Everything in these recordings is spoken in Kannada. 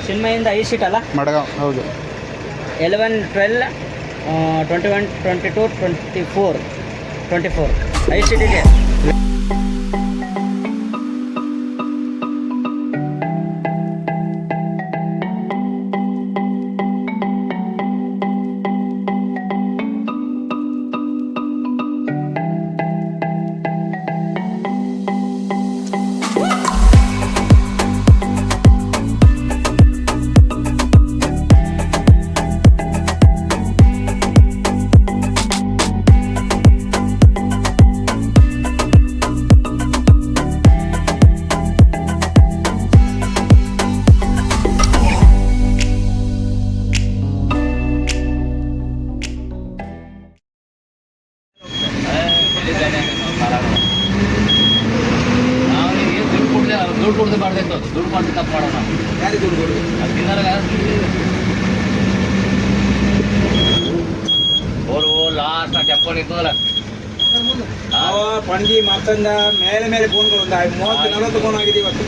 ಚಿನ್ಮಯಿಂದ 5 ಸೀಟ್ ಅಲ್ಲ? ಮಡ್ಗಾಂವ್. ಹೌದು. 11, 12, 21, 22, 24 5 ಸೀಟ್ ಇದೆ. ದುಡ್ಡು ಕೊಡದೆ ಮಾಡ್ಬೇಕು, ದುಡ್ಡು ಮಾಡಿ ತಪ್ಪು ಮಾಡೋಣ. ಯಾರಿಗೆ ದುಡ್ಡು ಕೊಡೋದು? ಅದು ತಿನ್ನೋರಾಗ ಓರು ಲಾಸ್ಟ್ ಚಪ್ಪಲ್ ಇದ್ದಲ್ಲ ಪಣಜಿ ಮತ್ತೊಂದ ಮೇಲೆ ಫೋನ್ಗಳು ಒಂದು 30-40 ಫೋನ್ ಆಗಿದೆ ಇವತ್ತು.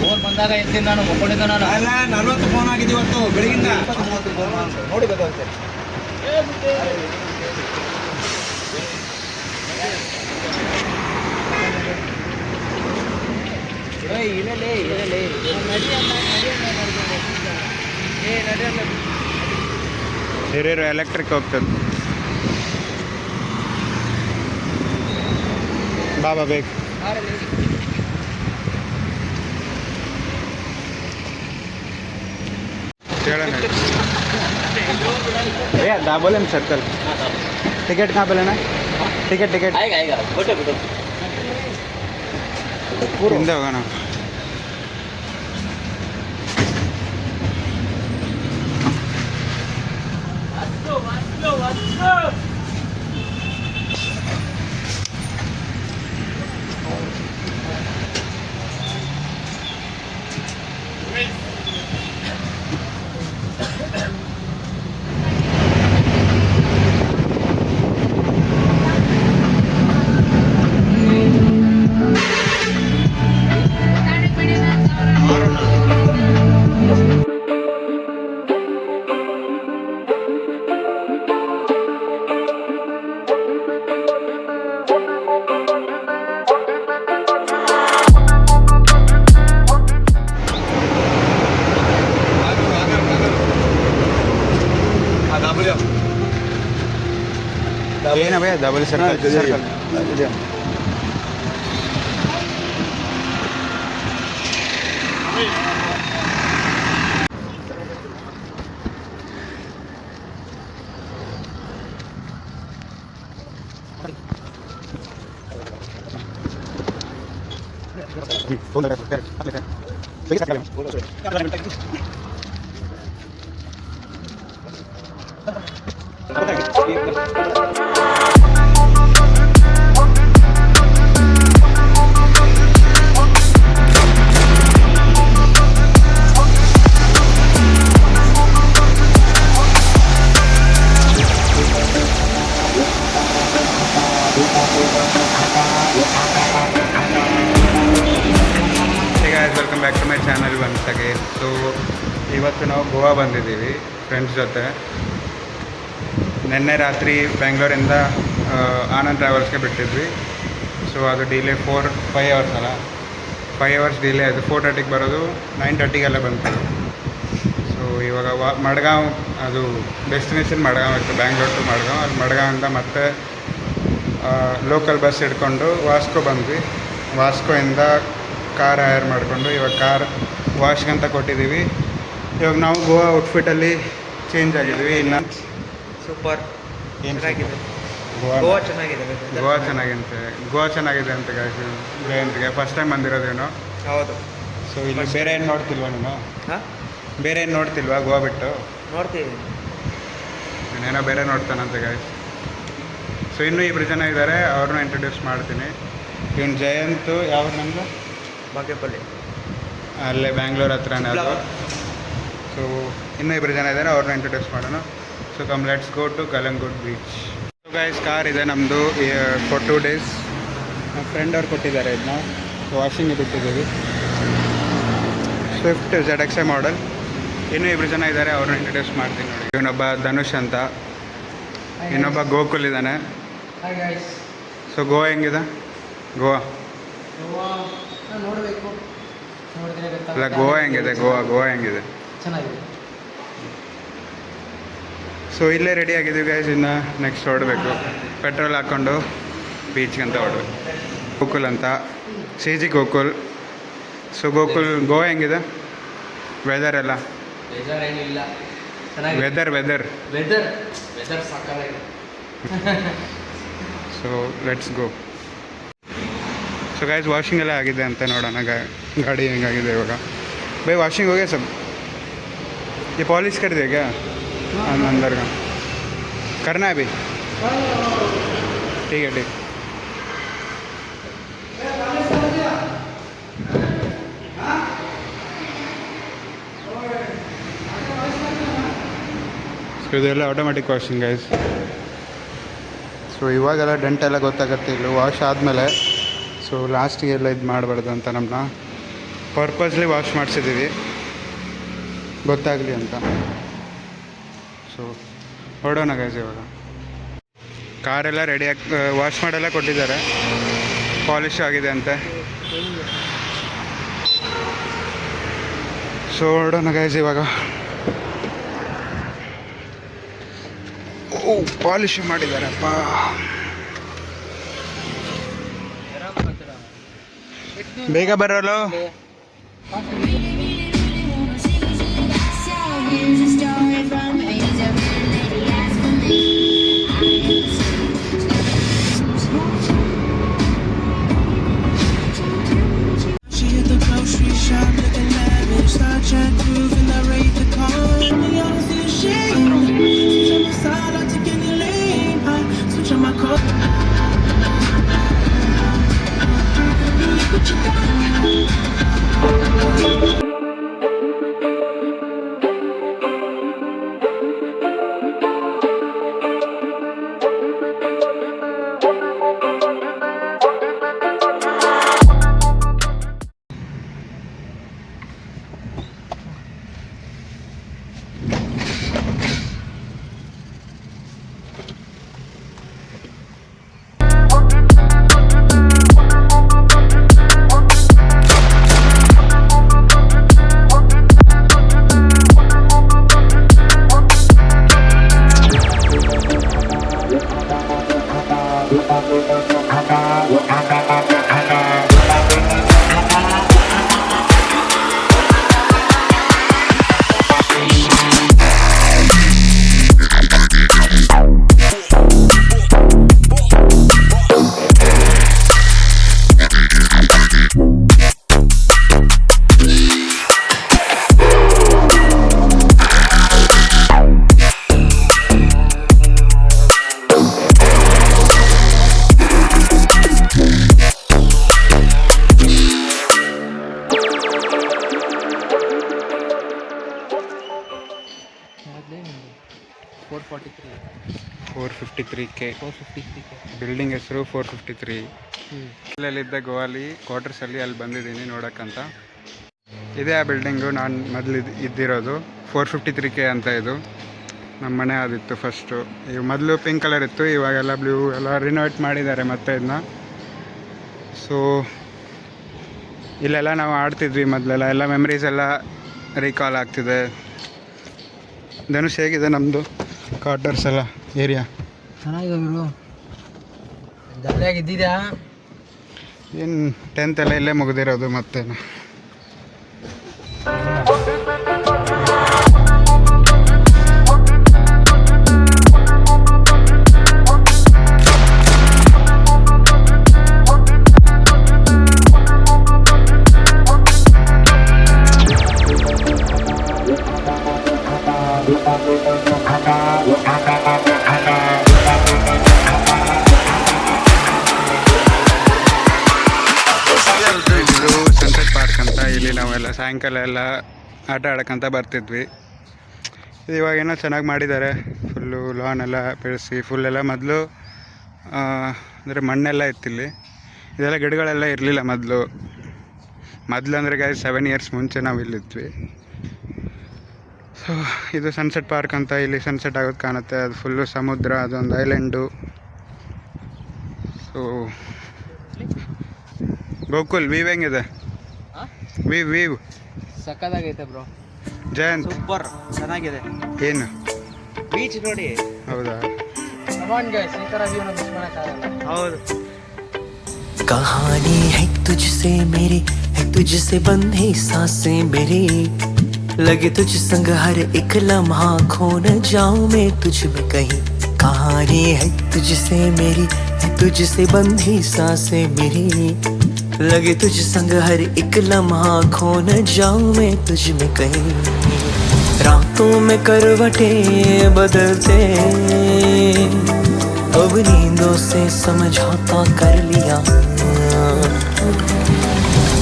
ಫೋನ್ ಬಂದಾಗ ಎತ್ತೀನಿ ನಾನು, ಒಪ್ಕೊಂಡಿದ್ದೆ ನಾನು. ಅಲ್ಲ 40 ಫೋನ್ ಆಗಿದೆ ಇವತ್ತು ಬೆಳಗಿಂದ. 30 ಫೋನ್ ನೋಡಿ ಗೊತ್ತಾಗ್ತದೆ. ಹಿರಿಯರು ಎಲೆಕ್ಟ್ರಿಕ್ ಹೋಗ್ತದೆ. ಬಾಬಾ ಬೇಕು ಹೇಳೋಣ. दाबोले में सर्कल टिकट कहाँ पे लेना है? टिकट आएगा फोटो हिंदे होगा ना. ये ना भैया double circle circle welcome back to my channel once again. So ಇವತ್ತು ನಾವು ಗೋವಾ ಬಂದಿದ್ದೀವಿ ಫ್ರೆಂಡ್ಸ್ ಜೊತೆ. ನಿನ್ನೆ ರಾತ್ರಿ ಬೆಂಗಳೂರಿಂದ ಆನಂದ್ ಟ್ರಾವೆಲ್ಸ್ಗೆ ಬಿಟ್ಟಿದ್ವಿ. ಸೊ ಅದು ಡಿಲೇ 5 ಅವರ್ಸ್ ಅಲ್ಲ, 5 ಅವರ್ಸ್ ಡಿಲೇ ಆಯಿತು. 4:30ಗೆ ಬರೋದು 9:30ಗೆಲ್ಲ ಬಂತು. ಸೊ ಇವಾಗ ಮಡ್ಗಾಂವ್, ಅದು ಡೆಸ್ಟಿನೇಷನ್ ಮಡ್ಗಾಂವ್ ಇತ್ತು, ಬ್ಯಾಂಗ್ಳೂರ್ ಟು ಮಡ್ಗಾಂವ್. ಅಲ್ಲಿ ಮಡ್ಗಾವಿಂದ ಮತ್ತೆ ಲೋಕಲ್ ಬಸ್ ಹಿಡ್ಕೊಂಡು ವಾಸ್ಕೋ ಬಂದ್ವಿ. ವಾಸ್ಕೋಯಿಂದ ಕಾರ್ ಹೈರ್ ಮಾಡಿಕೊಂಡು ಇವಾಗ ಕಾರ್ ವಾಶ್ಗಂತ ಕೊಟ್ಟಿದ್ದೀವಿ. ಇವಾಗ ನಾವು ಗೋವಾ ಔಟ್ಫಿಟ್ಟಲ್ಲಿ ಚೇಂಜ್ ಆಗಿದ್ದೀವಿ. ಇನ್ನು ಸೂಪರ್ ಏನು ಚೆನ್ನಾಗಿದೆ. ಗೋವಾ ಗೋವಾ ಚೆನ್ನಾಗಿದೆ. ಚೆನ್ನಾಗಿದೆ ಅಂತ ಜಯಂತ್ಗೆ ಫಸ್ಟ್ ಟೈಮ್ ಬಂದಿರೋದೇನೋ. ಹೌದು. ಸೊ ಇಲ್ಲಿ ಬೇರೆ ಏನು ನೋಡ್ತಿಲ್ವಾ ನೀನು? ಹಾಂ, ಬೇರೆ ಏನು ನೋಡ್ತಿಲ್ವಾ ಗೋವಾ ಬಿಟ್ಟು? ನೋಡ್ತೀವಿ. ನಾನೇನೋ ಬೇರೆ ನೋಡ್ತಾನಂತೆ ಗಾಯ್ಸ್. ಸೊ ಇನ್ನೂ 2 ಜನ ಇದ್ದಾರೆ, ಅವ್ರನ್ನೂ ಇಂಟ್ರೊಡ್ಯೂಸ್ ಮಾಡ್ತೀನಿ. ಇವನು ಜಯಂತು ಯಾವ ನಮ್ಮದು ಬಾಗೇಪಲ್ಲಿ, ಅಲ್ಲೇ ಬ್ಯಾಂಗ್ಳೂರ್ ಹತ್ರನೇ ಅದು. ಸೊ ಇನ್ನೂ 2 ಜನ ಇದ್ದಾರೆ, ಅವ್ರನ್ನ ಇಂಟ್ರೊಡ್ಯೂಸ್ ಮಾಡೋಣ. So come let's go to Calangute beach. So guys, car ಇದೆ ನಮ್ಮದು ಫಾರ್ 2 ಡೇಸ್. ನಮ್ಮ ಫ್ರೆಂಡ್ ಅವ್ರು ಕೊಟ್ಟಿದ್ದಾರೆ ಇದನ್ನ. ಸೊ ವಾಷಿಂಗ್ಗೆ ಬಿಟ್ಟಿದ್ದೀವಿ. Swift ZXi model. ಇನ್ನೂ ಇಬ್ಬರು ಜನ ಇದ್ದಾರೆ, ಅವ್ರನ್ನ ಇಂಟ್ರಡ್ಯೂಸ್ ಮಾಡ್ತೀನಿ ನೋಡಿ. ಇವನೊಬ್ಬ ಧನುಷ್ ಅಂತ, ಇನ್ನೊಬ್ಬ ಗೋಕುಲ್ ಇದ್ದಾನೆ. ಸೊ ಗೋವಾ ಹೆಂಗಿದೆ? ಗೋವಾ ನೋಡಬೇಕು, ಅಲ್ಲ ಗೋವಾ ಹೆಂಗಿದೆ? ಗೋವಾ ಹೆಂಗಿದೆ? ಚೆನ್ನಾಗಿದೆ. ಸೊ ಇಲ್ಲೇ ರೆಡಿ ಆಗಿದ್ದೀವಿ ಗೈಸ್. ಇನ್ನು ನೆಕ್ಸ್ಟ್ ಹೊರಡಬೇಕು, ಪೆಟ್ರೋಲ್ ಹಾಕ್ಕೊಂಡು ಬೀಚ್ಗೆ ಅಂತ ಹೊರಡ್ಬೇಕು. ಗೋಕುಲ್ ಅಂತ, CG ಗೋಕುಲ್. ಸೊ ಗೋಕುಲ್, ಗೋವಾ ಹೆಂಗಿದೆ? ವೆದರ್ ಎಲ್ಲ? ಬೇಜಾರೇನಿಲ್ಲ, ವೆದರ್ ಸಾಕಾಗಿದೆ. So let's go. So guys washing ಎಲ್ಲ ಆಗಿದೆ ಅಂತ ನೋಡೋಣ. ಗಾಡಿ ಹೆಂಗಾಗಿದೆ ಇವಾಗ. भाई वॉशिंग हो गया सब? ये पॉलिश कर दिया क्या अंदर का? करना है अभी? ठीक है ठीक. ಸೊ ಇದೆಲ್ಲ ಆಟೋಮೆಟಿಕ್ ವಾಷಿಂಗ್ ಗೈಸ್. ಸೊ ಇವಾಗೆಲ್ಲ ಡೆಂಟೆಲ್ಲ ಗೊತ್ತಾಗುತ್ತೆ ಇಲ್ಲಿ ವಾಶ್ ಆದಮೇಲೆ. ಸೊ ಲಾಸ್ಟಿಗೆಲ್ಲ ಇದು ಮಾಡಬಾರ್ದು ಅಂತ ನಮ್ಮನ್ನ ಪರ್ಪಸ್ಲಿ ವಾಶ್ ಮಾಡಿಸಿದ್ದೀವಿ, ಗೊತ್ತಾಗಲಿ ಅಂತ. ಸೊ ಹೊರಡೋಣ ಗೈಸ್ ಇವಾಗ. ಕಾರೆಲ್ಲ ರೆಡಿಯಾಗಿ ವಾಶ್ ಮಾಡೆಲ್ಲ ಕೊಟ್ಟಿದ್ದಾರೆ, ಪಾಲಿಶ್ ಆಗಿದೆ ಅಂತೆ. ಸೊ ಹೊರಡೋಣ ಗೈಸ್ ಇವಾಗ. ಓ ಪಾಲಿಶ್ ಮಾಡಿದ್ದಾರಪ್ಪ. ಬೇಗ ಬರೋಲ್ಲ. Here's a story from Asia. Lady asked for me. She hit the grocery shop looking lavish. Star Trek groove and I rate the car. Me on the shade. Switch on my side, I take any lane. Switch on my car. Look what you got. Building ಹೆಸರು 453. ಇಲ್ಲಿದ್ದ ಗೋವಾಲಿ ಕ್ವಾರ್ಟರ್ಸಲ್ಲಿ ಅಲ್ಲಿ ಬಂದಿದ್ದೀನಿ ನೋಡೋಕ್ಕಂತ. ಇದೇ ಆ ಬಿಲ್ಡಿಂಗು ನಾನು ಮೊದಲು ಇದ್ದಿರೋದು. 453K ಅಂತ ಇದು ನಮ್ಮ ಮನೆ ಆದಿತ್ತು ಫಸ್ಟು. ಇವು ಮೊದಲು ಪಿಂಕ್ ಕಲರ್ ಇತ್ತು, ಇವಾಗೆಲ್ಲ ಬ್ಲೂ ಎಲ್ಲ ರಿನೋವೇಟ್ ಮಾಡಿದ್ದಾರೆ ಮತ್ತೆ ಇದನ್ನ. ಸೊ ಇಲ್ಲೆಲ್ಲ ನಾವು ಆಡ್ತಿದ್ವಿ ಮೊದಲೆಲ್ಲ, ಎಲ್ಲ ಮೆಮ್ರೀಸ್ ಎಲ್ಲ ರೀಕಾಲ್ ಆಗ್ತಿದೆ. ಧನುಷ್ ಹೇಗಿದೆ ನಮ್ಮದು ಕ್ವಾರ್ಟರ್ಸ್ ಎಲ್ಲ ಏರಿಯಾ? ಚೆನ್ನಾಗಿದೆ ಗುರು, ಜಾಲಿಯಾಗಿದ್ದಿದ್ಯಾ? ಏನು 10th ಎಲ್ಲ ಇಲ್ಲೇ ಮುಗಿದಿರೋದು ಮತ್ತೇನು. ಸನ್ಸೆಟ್ ಪಾರ್ಕ್ ಅಂತ, ಇಲ್ಲಿ ನಾವೆಲ್ಲ ಸಾಯಂಕಾಲ ಎಲ್ಲ ಆಟ ಆಡೋಕ್ಕಂತ ಬರ್ತಿದ್ವಿ. ಇವಾಗೇನೋ ಚೆನ್ನಾಗಿ ಮಾಡಿದ್ದಾರೆ, ಫುಲ್ಲು ಲಾನ್ ಎಲ್ಲ ಬೆಳೆಸಿ ಫುಲ್ಲೆಲ್ಲ. ಮೊದಲು ಅಂದರೆ ಮಣ್ಣೆಲ್ಲ ಇತ್ತಿಲ್ಲಿ, ಇದೆಲ್ಲ ಗಿಡಗಳೆಲ್ಲ ಇರಲಿಲ್ಲ ಮೊದಲು. ಮೊದಲಂದ್ರೆ ಗಾಯ್ಸ್ 7 ಇಯರ್ಸ್ ಮುಂಚೆ ನಾವು ಇಲ್ಲಿದ್ವಿ. ಸೊ ಇದು ಸನ್ಸೆಟ್ ಪಾರ್ಕ್ ಅಂತ, ಇಲ್ಲಿ ಸನ್ಸೆಟ್ ಆಗೋದು ಕಾಣುತ್ತೆ. ಅದು ಫುಲ್ಲು ಸಮುದ್ರ, ಅದೊಂದು ಐಲ್ಯಾಂಡು. ಸೊ ಗೋಕುಲ್ ವೀವ್ ಹೆಂಗಿದೆ? ವೀವ್ ಸಕ್ಕದಾಗೈತೆ ಬ್ರೋ. ಜಯಂತ್ ಸೂಪರ್ ಚೆನ್ನಾಗಿದೆ. ಏನು ಬೀಚ್ ನೋಡಿ. ಹೌದಾ? ಕಮಾನ್ ಗೈಸ್, ಈ ಥರ ವ್ಯೂನ ಮಿಸ್ ಮಾಡೋಕ್ಕಾಗಲ್ಲ. ಹೌದು. कहानी है तुझसे मेरी, है तुझसे बंधी सांसें मेरी, लगे तुझ संग हर एक लम्हा, खो न जाऊं मैं तुझ में कहीं. कहानी है तुझसे मेरी, है तुझसे बंधी सांसें मेरी, लगे तुझ संग हर एक लम्हा, खो न जाऊं मैं तुझ में कहीं. रातों में करवटें बदलते, अब नींदों से समझौता कर लिया.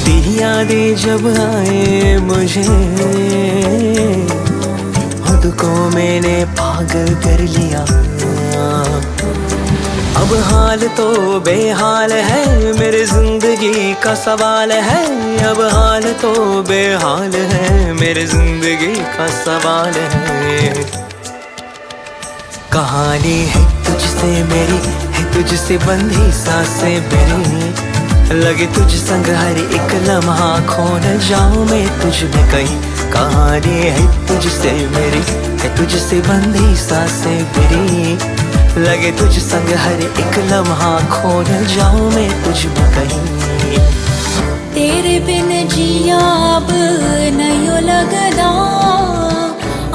तेरी यादें जब आए मुझे, खुद को मैंने पागल कर लिया. अब हाल तो बेहाल है, मेरी जिंदगी का सवाल है. अब हाल तो बेहाल है, मेरी जिंदगी का सवाल है. कहानी है तुझसे मेरी, है तुझसे बंधी सांसें मेरी, लगे तुझ संग हर एक लम्हा, खो न जाऊं मैं तुझ में कहीं. कहानी है तुझसे मेरी, है तुझसे बंधी सांसें मेरी, लगे तुझ संग हर एक लम्हा, खो न जाऊं मैं तुझ में कहीं. तेरे बिन जिया अब नहीं लगदा,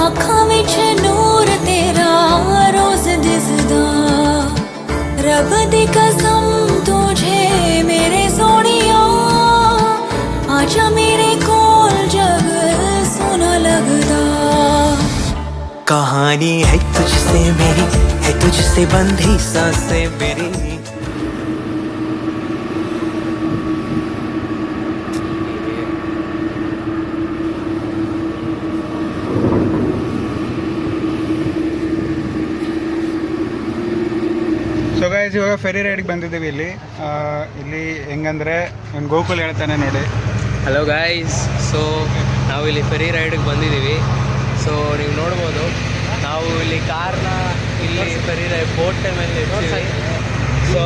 अखां विच नूर तेरा रोज दिसदा. रब दी कसम तुझे मेरे सोनिया, आजा मेरे कोल जग सोना लगदा. कहानी है तुझसे मेरी, है तुझसे बंधी सांसें मेरी. ಸೊ ಗೈಸ್, ಇವಾಗ ಫೆರಿ ರೈಡ್ಗೆ ಬಂದಿದ್ದೀವಿ. ಇಲ್ಲಿ ಹೆಂಗಂದರೆ ಒಂದು ಗೋಕುಲ್ ಹೇಳ್ತಾನೆ ನೋಡಿ. ಹಲೋ ಗೈಸ್, ಸೊ ನಾವು ಇಲ್ಲಿ ಫೆರಿ ರೈಡ್ಗೆ ಬಂದಿದ್ದೀವಿ. ಸೊ ನೀವು ನೋಡ್ಬೋದು, ನಾವು ಇಲ್ಲಿ ಕಾರ್ನ ಇಲ್ಲಿ ಫೆರಿ ರೈಡ್ ಬೋಟ್ ಮೇಲೆ ಇರ್ತೀವಿ. ಸೊ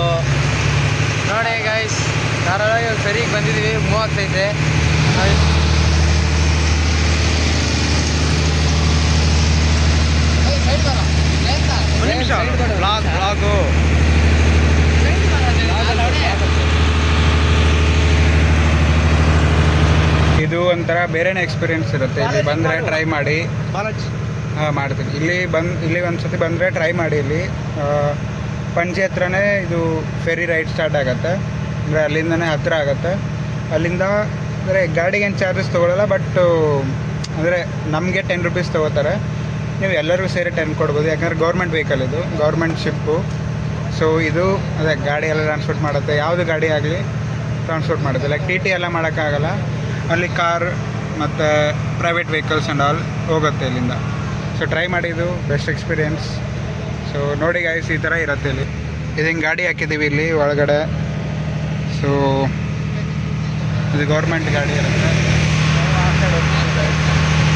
ನೋಡಿ ಗೈಸ್, ಧಾರಾವಾಹಿ ಫೆರಿಗೆ ಬಂದಿದ್ದೀವಿ, ಮೂವ್ ಆಗ್ತೈತೆ. ಬ್ಲಾಗು ಇದು ಒಂಥರ ಬೇರೆನೇ ಎಕ್ಸ್ಪೀರಿಯೆನ್ಸ್ ಇರುತ್ತೆ. ಇಲ್ಲಿ ಬಂದರೆ ಟ್ರೈ ಮಾಡಿ. ಮಾಡ್ತೀನಿ. ಇಲ್ಲಿ ಒಂದು ಸತಿ ಬಂದರೆ ಟ್ರೈ ಮಾಡಿ. ಇಲ್ಲಿ ಪಂಚೆ ಹತ್ರನೇ ಇದು ಫೆರಿ ರೈಡ್ ಸ್ಟಾರ್ಟ್ ಆಗುತ್ತೆ. ಅಂದರೆ ಅಲ್ಲಿಂದನೇ ಹತ್ತಿರ ಆಗುತ್ತೆ. ಅಲ್ಲಿಂದ ಅಂದರೆ ಗಾಡಿಗೆ ಏನು ಚಾರ್ಜಸ್ ತೊಗೊಳ್ಳಲ್ಲ, ಬಟ್ ಅಂದರೆ ನಮಗೆ 10 ರೂಪೀಸ್ ತೊಗೋತಾರೆ. ನೀವು ಎಲ್ಲರಿಗೂ ಸೇರಿ 10 ಕೊಡ್ಬೋದು, ಯಾಕಂದರೆ ಗೌರ್ಮೆಂಟ್ ವೆಹಿಕಲ್ ಇದು, ಗೌರ್ಮೆಂಟ್ ಶಿಪ್ಪು. ಸೊ ಇದು ಅದೇ ಗಾಡಿ ಎಲ್ಲ ಟ್ರಾನ್ಸ್ಪೋರ್ಟ್ ಮಾಡುತ್ತೆ. ಯಾವುದು ಗಾಡಿ ಆಗಲಿ ಟ್ರಾನ್ಸ್ಪೋರ್ಟ್ ಮಾಡುತ್ತೆ. ಲೈಕ್ ಟಿ ಎಲ್ಲ ಮಾಡೋಕ್ಕಾಗಲ್ಲ. ಅಲ್ಲಿ ಕಾರ್ ಮತ್ತು ಪ್ರೈವೇಟ್ ವೆಹಿಕಲ್ಸ್ ಆ್ಯಂಡ್ ಆಲ್ ಹೋಗುತ್ತೆ ಇಲ್ಲಿಂದ. ಸೊ ಟ್ರೈ ಮಾಡಿದ್ದು ಬೆಸ್ಟ್ ಎಕ್ಸ್ಪೀರಿಯೆನ್ಸ್. ಸೊ ನೋಡಿ ಗೈಸ್, ಈ ಥರ ಇರುತ್ತೆ ಇಲ್ಲಿ. ಇದು ಹಿಂಗೆ ಗಾಡಿ ಹಾಕಿದ್ದೀವಿ ಇಲ್ಲಿ ಒಳಗಡೆ. ಸೊ ಇದು ಗೌರ್ಮೆಂಟ್ ಗಾಡಿ ಇರುತ್ತೆ.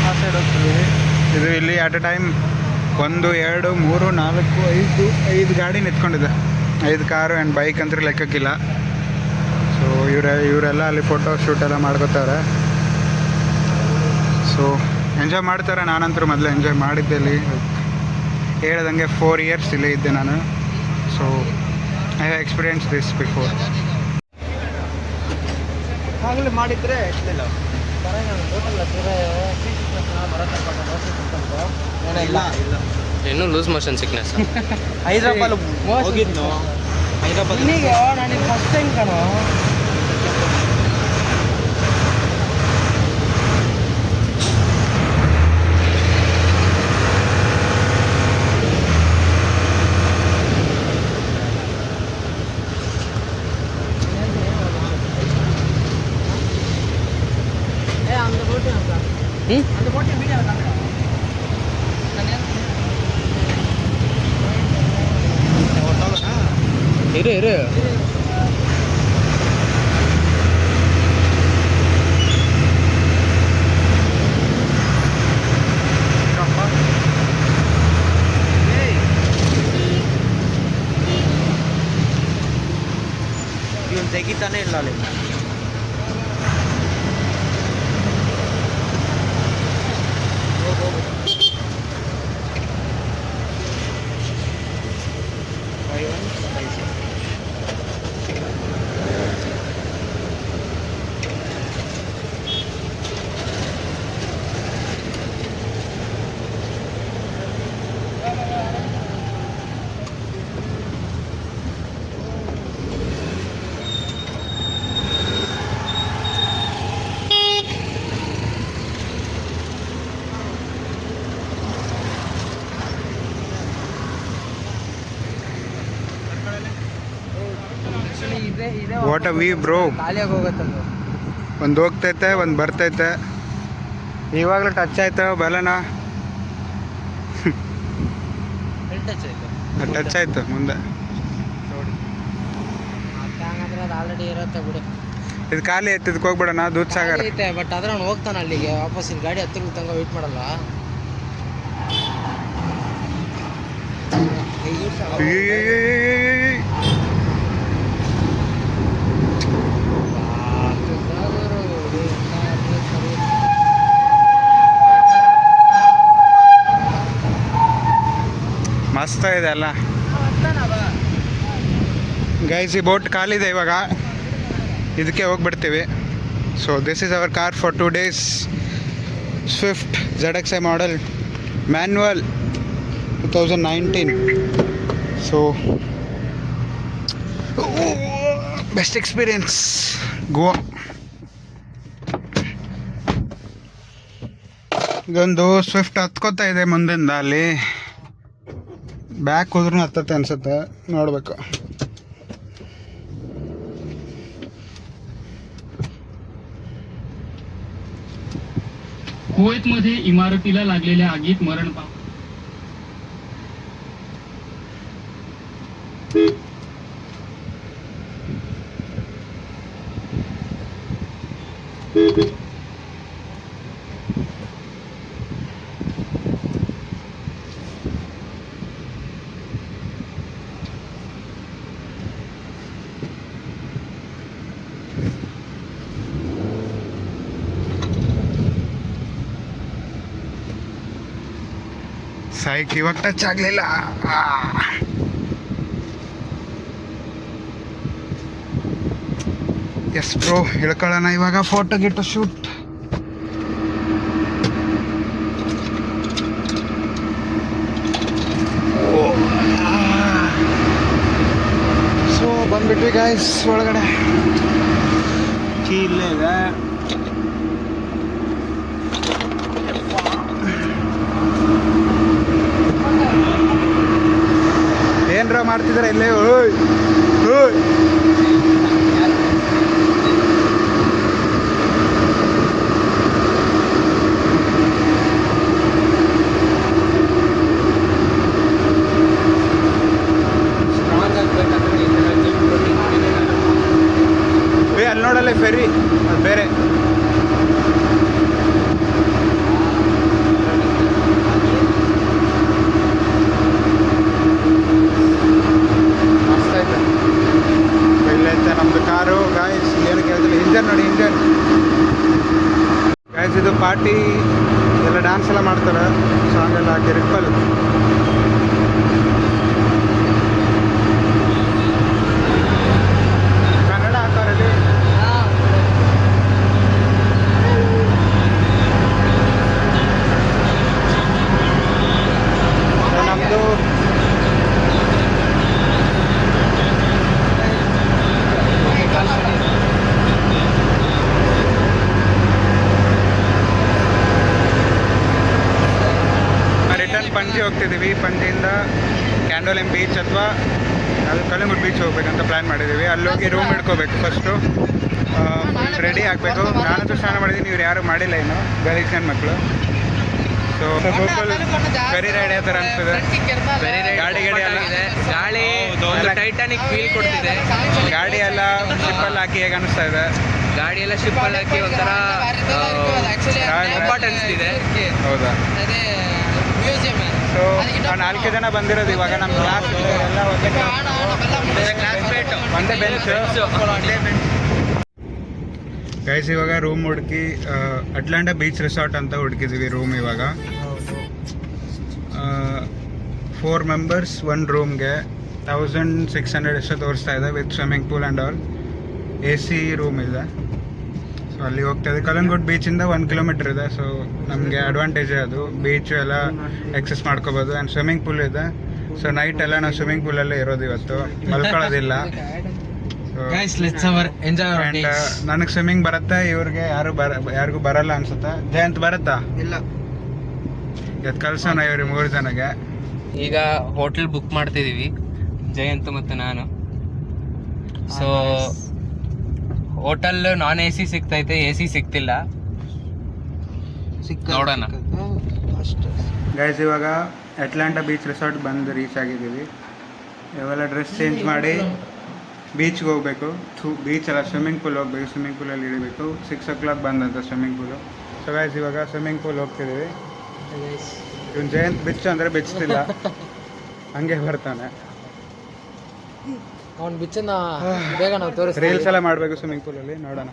ಆ ಸೈಡ್ ಹೋಗ್ತಿದ್ದೀವಿ. ಇದು ಇಲ್ಲಿ ಅಟ್ ಎ ಟೈಮ್ 1, 2, 3, 4, 5 ಗಾಡಿ ನಿಂತ್ಕೊಂಡಿದೆ. 5 ಕಾರು ಆ್ಯಂಡ್ ಬೈಕ್ ಅಂತ ಲೆಕ್ಕಕ್ಕಿಲ್ಲ. ಸೊ ಇವರೆಲ್ಲ ಅಲ್ಲಿ ಫೋಟೋ ಶೂಟ್ ಎಲ್ಲ ಮಾಡ್ಕೋತಾರೆ. ಸೊ ಎಂಜಾಯ್ ಮಾಡ್ತಾರೆ. ನಾನಂತರೂ ಮೊದಲು ಎಂಜಾಯ್ ಮಾಡಿದ್ದೆ ಇಲ್ಲಿ. ಹೇಳ್ದಂಗೆ 4 ಇಯರ್ಸ್ ಇಲ್ಲೇ ಇದ್ದೆ ನಾನು. So I have experience this before. ಆಗಲೇ ಮಾಡಿದ್ರೆ ಇಲ್ಲ. ಇನ್ನೂ ಲೂಸ್ ಮೋಷನ್ ಸಿಕ್ನೆಸ್. ಹೈದ್ರಾಬಾದ್ ಹೋಗಿದ್ನು. ಹೈದ್ರಾಬಾದ್ ನಾನು ಫಸ್ಟ್ ಟೈಮ್ ಕಣೋ. ಇರು ವಾಟ್ ಅ ವಿ ಬ್ರೋ. ಖಾಲಿಯಾಗಿ ಹೋಗುತ್ತದು. ಒಂದು ಹೋಗ್ತೈತೆ ಒಂದು ಬರ್ತೈತೆ. ಇವಾಗಲೂ ಟಚ್ ಆಯ್ತು ಬಲನ, ಟಚ್ ಆಯ್ತು, ಟಚ್ ಆಯ್ತು ಮುಂದೆ. ನೋಡಿ ಹಂಗಂದ್ರೆ ಅದು ಆಲ್ರೆಡಿ ಇರುತ್ತೆ ಬಿಡು. ಇದು ಖಾಲಿ ಐತೆ, ಇದಕ್ಕೆ ಹೋಗ್ಬಿಡೋಣ ದೂದ್ ಸಾಗರ್. ಐತೆ ಬಟ್ ಆದ್ರೆ ಅವ್ನು ಹೋಗ್ತಾನೆ ಅಲ್ಲಿಗೆ ವಾಪಸ್. ಇಲ್ಲಿ ಗಾಡಿ ಹತ್ತಿರ ತನಕ ವೆಯ್ಟ್ ಮಾಡಲ್ಲ. ಮಸ್ತ್ ಇದೆ ಅಲ್ಲ ಗೈಸ್. ಈ ಬೋಟ್ ಖಾಲಿ ಇದೆ ಇವಾಗ, ಇದಕ್ಕೆ ಹೋಗ್ಬಿಡ್ತೀವಿ. So this is our car for 2 days. Swift ZXi model manual 2019. So best experience Goa. ಇದೊಂದು ಸ್ವಿಫ್ಟ್ ಹತ್ಕೋತಾ ಇದೆ ಮುಂದಿಂದ, ಅಲ್ಲಿ ಬ್ಯಾಕ್ ಹೋದ್ರೂ ಹತ್ತತ್ತೆ ಅನ್ಸುತ್ತೆ, ನೋಡಬೇಕು. कुवेतमध्ये इमारतीला लागलेल्या आगीत मरण पावले. ಸೈಕ್ ಇವಾಗ ಟಚ್ ಆಗಲಿಲ್ಲ. ಎಸ್ ಬ್ರೋ, ಇಳ್ಕೊಳ್ಳೋಣ ಇವಾಗ. ಫೋಟೋ ಗಿಟ್ಟು ಶೂಟ್. ಸೊ ಬಂದ್ಬಿಟ್ವಿ ಗೈಸ್ ಒಳಗಡೆ. ಕೀ ಇಲ್ಲೇ ಇದೆ. ಏನ್ರ ಮಾಡ್ತಿದಾರೆ ಇಲ್ಲೇ? ಓಯ್ ಓಯ್ ಅಲ್ಲಿ ನೋಡಲ್ಲ ಫೆರಿ, ಅದು ಬೇರೆ. ಇಲ್ಲೈತೆ ನಮ್ಮದು ಕಾರು ಗಾಯ್ಸ್. ಏನು ಕೇಳ್ತಿಲ್ಲ, ಇಂಜನ್ ನೋಡಿ ಇಂಜನ್ ಗಾಯ್ಸ್. ಇದು ಪಾರ್ಟಿ ಎಲ್ಲ ಡ್ಯಾನ್ಸ್ ಎಲ್ಲ ಮಾಡ್ತಾರೆ, ಸಾಂಗ್ ಎಲ್ಲ ಹಾಕಿ ರಿಪ್ಪಲ್. ಕನ್ನಡ ಹಾಕೋರಲ್ಲಿ ನಮ್ಮದು ರಿಟರ್ನ್ ಪಂಜಿ ಹೋಗ್ತಿದ್ದೀವಿ. ಪಂಜಿಯಿಂದ ಕ್ಯಾಂಡೋಲಿಮ್ ಬೀಚ್ ಅಥವಾ ಅದು ಕಲ್ಲಂಗುಡ್ ಬೀಚ್ ಹೋಗ್ಬೇಕಂತ ಪ್ಲ್ಯಾನ್ ಮಾಡಿದ್ದೀವಿ. ಅಲ್ಲೋಗಿ ರೂಮ್ ಹಿಡ್ಕೋಬೇಕು ಫಸ್ಟು. ರೆಡಿ ಆಗಬೇಕು. ನಾನಂತೂ ಸ್ನಾನ ಮಾಡಿದ್ದೀನಿ, ಇವ್ರು ಯಾರು ಮಾಡಿಲ್ಲ ಇನ್ನು, ಗಲೀಜ್ ನನ್ನ ಮಕ್ಕಳು. ಸೊ ಗೋಕುಲ್ ಫೆರಿ ರೈಡ್ ಯಾವ ಥರ ಅನಿಸ್ತದೆ? ಗಾಡಿ ಎಲ್ಲ ಗಾಳಿ ಟೈಟಾನಿಕ್ ಫೀಲ್ ಕೊಡ್ತಿದೆ. ಗಾಡಿ ಎಲ್ಲ ಶಿಪ್ಪಲ್ಲಿ ಹಾಕಿ ಹೇಗೆ ಅನಿಸ್ತಾ ಇದೆ? ಗಾಡಿ ಎಲ್ಲ ಶಿಪ್ಪಲ್ಲಿ ಹಾಕಿ ಒಂಥರ ಕಂಫರ್ಟ್ ಅನಿಸ್ತಿದೆ. ಹೌದಾ? ಸೊ ನಾವು 4 ಜನ ಬಂದಿರೋದು ಇವಾಗ. ನಮ್ಮ ಕ್ಲಾಸ್ ಎಲ್ಲ ಒಂದೇ ಬೆಂಚ್. ಗೈಸ್ ಇವಾಗ ರೂಮ್ ಹುಡುಕಿ ಅಟ್ಲಾಂಟಾ ಬೀಚ್ ರೆಸಾರ್ಟ್ ಅಂತ ಹುಡುಕಿದ್ದೀವಿ ರೂಮ್ ಇವಾಗ. 4 members 1 ರೂಮ್ಗೆ 1600 ಎಷ್ಟೋ ತೋರಿಸ್ತಾ ಇದೆ, with swimming pool and all. AC room ಇದೆ. ಸೊ ಅಲ್ಲಿ ಹೋಗ್ತಾ ಇದೆ. ಕಲ್ಲಂಗುಡ್ ಬೀಚಿಂದ 1 kilometer ಇದೆ. ಸೊ ನಮಗೆ ಅಡ್ವಾಂಟೇಜೇ ಅದು. ಬೀಚು ಎಲ್ಲ ಎಕ್ಸಸ್ ಮಾಡ್ಕೋಬೋದು. ಆ್ಯಂಡ್ ಸ್ವಿಮ್ಮಿಂಗ್ ಪೂಲ್ ಇದೆ. ಸೊ ನೈಟ್ ಎಲ್ಲ ನಾವು ಸ್ವಿಮ್ಮಿಂಗ್ ಪೂಲಲ್ಲೇ ಇರೋದು ಇವತ್ತು, ಮಲ್ಕೊಳ್ಳೋದಿಲ್ಲ. ಆ್ಯಂಡ್ ನನಗೆ ಸ್ವಿಮ್ಮಿಂಗ್ ಬರುತ್ತೆ, ಇವ್ರಿಗೆ ಯಾರಿಗೂ ಬರಲ್ಲ ಅನ್ಸುತ್ತೆ. ಜಯಂತ್ ಬರುತ್ತಾ? ಇಲ್ಲ. ಇವತ್ತು ಕಳ್ಸೋಣ ಇವ್ರಿಗೆ 3 ಜನಗೆ. ಈಗ ಹೋಟೆಲ್ ಬುಕ್ ಮಾಡ್ತಿದ್ದೀವಿ, ಜಯಂತ್ ಮತ್ತು ನಾನು. So hotel non A C ಸಿಗ್ತೈತೆ, ಎ ಸಿ ಸಿಗ್ತಿಲ್ಲ. ನೋಡೋಣ. ಗೈಸ್ ಇವಾಗ ಅಟ್ಲಾಂಟಾ ಬೀಚ್ ರೆಸಾರ್ಟ್ ಬಂದು ರೀಚ್ ಆಗಿದ್ದೀವಿ. ಇವೆಲ್ಲ ಡ್ರೆಸ್ ಚೇಂಜ್ ಮಾಡಿ ಬೀಚ್ಗೆ ಹೋಗಬೇಕು. ಬೀಚ್ ಅಲ್ಲ, ಸ್ವಿಮ್ಮಿಂಗ್ ಪೂಲ್ ಹೋಗ್ಬೇಕು. ಸ್ವಿಮ್ಮಿಂಗ್ ಪೂಲಲ್ಲಿ ಇಳಿಬೇಕು. 6 o'clock ಬಂದಂತ ಸ್ವಿಮ್ಮಿಂಗ್ ಪೂಲು. ಸೊ ಗೈಸ್ ಇವಾಗ ಸ್ವಿಮ್ಮಿಂಗ್ ಪೂಲ್ ಹೋಗ್ತಿದ್ದೀವಿ. ಇವನು ಜಯಂತ್ ಬಿಚ್ಚು ಅಂದರೆ ಬಿಚ್ತಿಲ್ಲ, ಹಂಗೆ ಬರ್ತಾನೆ. ಅವ್ನು ಬಿಚ್ಚನ್ನ ಬೇಗ ನಾವು ತೋರಿಸ್ತೀವಿ. ರೀಲ್ಸ್ ಎಲ್ಲ ಮಾಡಬೇಕು ಸ್ವಿಮ್ಮಿಂಗ್ ಪೂಲಲ್ಲಿ, ನೋಡೋಣ.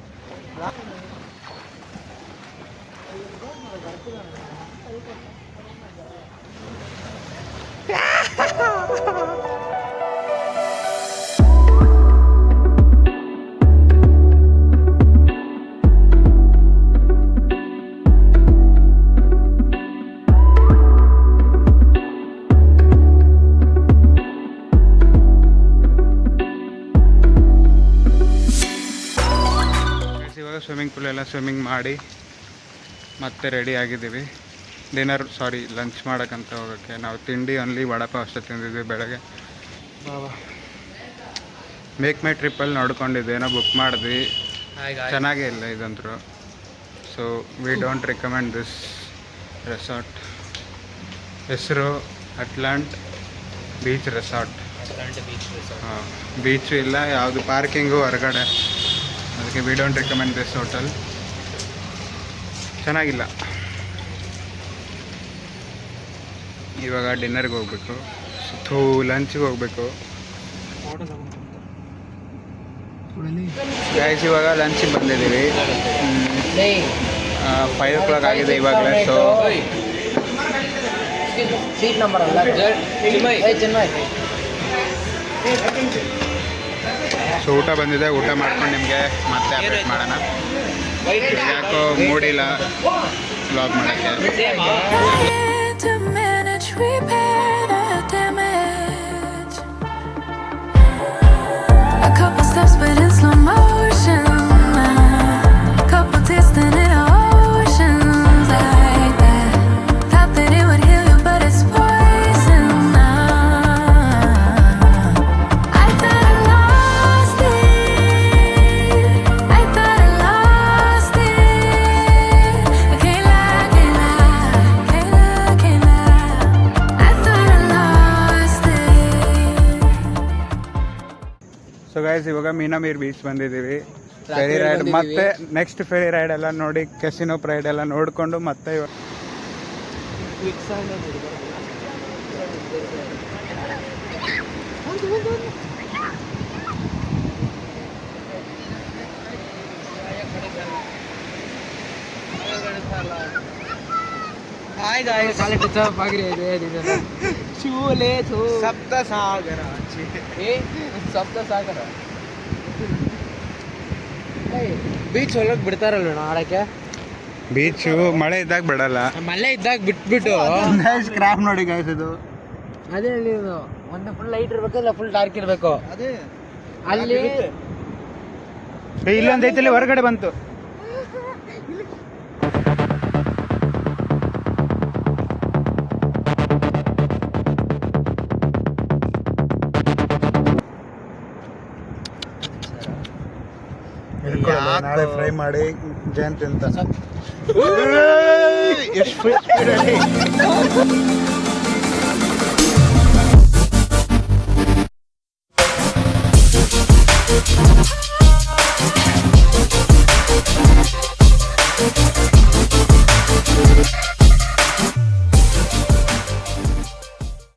ಸ್ವಿಮ್ಮಿಂಗ್ ಪೂಲೆಲ್ಲ ಸ್ವಿಮ್ಮಿಂಗ್ ಮಾಡಿ ಮತ್ತೆ ರೆಡಿ ಆಗಿದ್ದೀವಿ ಲಂಚ್ ಮಾಡೋಕ್ಕಂತ ಹೋಗೋಕ್ಕೆ. ನಾವು ತಿಂಡಿ ಓನ್ಲಿ ವಡಪಾವ್ ಅಷ್ಟೇ ತಿಂದಿದ್ವಿ ಬೆಳಗ್ಗೆ. ಮೇಕ್ ಮೈ ಟ್ರಿಪ್ಪಲ್ಲಿ ನೋಡ್ಕೊಂಡಿದ್ದೆ, ಏನೋ ಬುಕ್ ಮಾಡಿದ್ವಿ, ಚೆನ್ನಾಗೇ ಇಲ್ಲ ಇದಂತರೂ. So we don't recommend this resort. ಹೆಸರು ಅಟ್ಲಾಂಟ್ ಬೀಚ್ ರೆಸಾರ್ಟ್. ಹಾಂ, ಬೀಚು ಇಲ್ಲ, ಯಾವುದು ಪಾರ್ಕಿಂಗು ಹೊರಗಡೆ. ಅದಕ್ಕೆ we don't recommend this hotel. ಚೆನ್ನಾಗಿಲ್ಲ. ಇವಾಗ ಡಿನ್ನರ್ಗೆ ಹೋಗ್ಬೇಕು, ಲಂಚ್ಗೆ ಹೋಗ್ಬೇಕು. ಗೈಸ್ ಇವಾಗ ಲಂಚಿಗೆ ಬಂದಿದ್ದೀವಿ. 5 o'clock ಆಗಿದೆ ಇವಾಗಲೇ. ಸೊ ಸೀಟ್ ನಂಬರ್ ಅಲ್ಲ ಚೆನ್ನೈ. ಸೊ ಊಟ ಬಂದಿದೆ, ಊಟ ಮಾಡ್ಕೊಂಡು ನಿಮಗೆ ಮತ್ತೆ ಅಪ್ಡೇಟ್ ಮಾಡೋಣ. ಯಾಕೋ ಮೂಡಿಲ್ಲ ವ್ಲಾಗ್ ಮಾಡೋಕ್ಕೆ. To manage, repair the damage. A couple steps, but in slow motion. A couple distant in oceans like that. Thought that it would heal you, but it's poison. I thought I lost it. I thought I lost it. I can't lie, can't lie, can't lie, can't lie. I thought I lost it. So guys ಇವಾಗ ಮೀನಾಮೀರ್ ಬೀಚ್ ಬಂದಿದ್ದೀವಿ. ಫೆರಿ ರೈಡ್ ಮತ್ತೆ ನೆಕ್ಸ್ಟ್ ಫೆರಿ ರೈಡ್ ಎಲ್ಲ ನೋಡಿ, ಕೆಸಿನೋ ರೈಡ್ ಎಲ್ಲ ನೋಡಿಕೊಂಡು ಮತ್ತೆ ಸಪ್ತ ಸಾಗರ ಬೀಚ್ ಒಳಗೆ ಬಿಡ್ತಾರಲ್ವ ಆಡಕ್ಕೆ. ಬೀಚು ಮಳೆ ಇದ್ದಾಗ ಬಿಡಲ್ಲ. ಮಳೆ ಇದ್ದಾಗ ಬಿಟ್ಬಿಟ್ಟು ಸ್ಕ್ರಾಪ್ ನೋಡಿ ಗೈಸ್ ಇದು. ಅದೇ ಹೇಳಿದ್ದು, ಒಂದು ಫುಲ್ ಲೈಟ್ ಇರಬೇಕು, ಇಲ್ಲ ಫುಲ್ ಡಾರ್ಕ್ ಇರಬೇಕು. ಅಲ್ಲಿ ಇಲ್ಲೊಂದು ಐತಲ್ಲಿ ಹೊರಗಡೆ ಬಂತು. ನಾಳೆ ಫ್ರೈ ಮಾಡಿ ಜಯಂತ್ ಅಂತ ಎಷ್ಟು